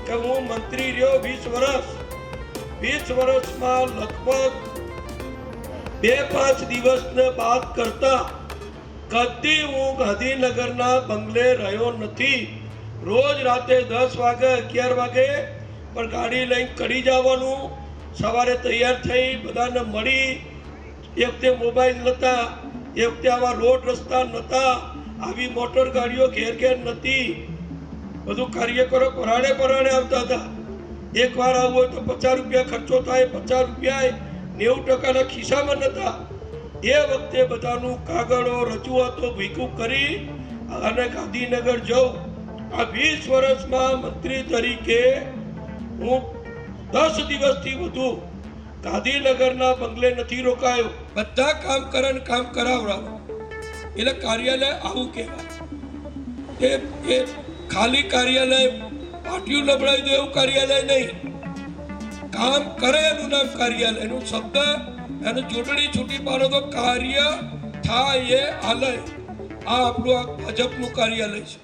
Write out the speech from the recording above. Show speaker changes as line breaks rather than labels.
કે હું મંત્રી રહ્યો 20 વર્ષ, 20 વર્ષમાં લગભગ 2-5 દિવસને બાદ કરતા કદી હું ગાંધીનગરના બંગલે રહ્યો નથી. રોજ રાતે 10 વાગે 11 વાગે પણ ગાડી લઈને કડી જવાનું, સવારે તૈયાર થઈ બધાને મળી. એ વખતે મોબાઈલ નહોતા, એ વખતે આવા રોડ રસ્તા નહોતા, આવી મોટર ગાડીઓ ઘેર ઘેર નથી. બધું કાર્યકરો પરાણે આવતા હતા. એકવાર આવું હોય તો 50 રૂપિયા ખર્ચો થાય, 50 રૂપિયા 90% ખિસ્સામાં નહોતા. એ વખતે બધાનું કાગળો રજૂઆતો ભેગું કરી અને ગાંધીનગર જઉં. આ 20 વર્ષમાં મંત્રી તરીકે હું 10 દિવસથી વધુ ગાંધીનગરના બંગલે નથી રોકાયો. બધા કામ કરે ને કામ કરાવડાવો એટલે કાર્યાલય આવું કહેવાય. એ ખાલી કાર્યાલય પાટિયું નબળાવી દે એવું કાર્યાલય નહીં. કામ કરે એનું નામ કાર્યાલય. એનું શબ્દ એને ચૂંટણી છૂટી પાડો તો કાર્ય થાય એ આલય. આ આપણું આ ભાજપનું કાર્યાલય છે.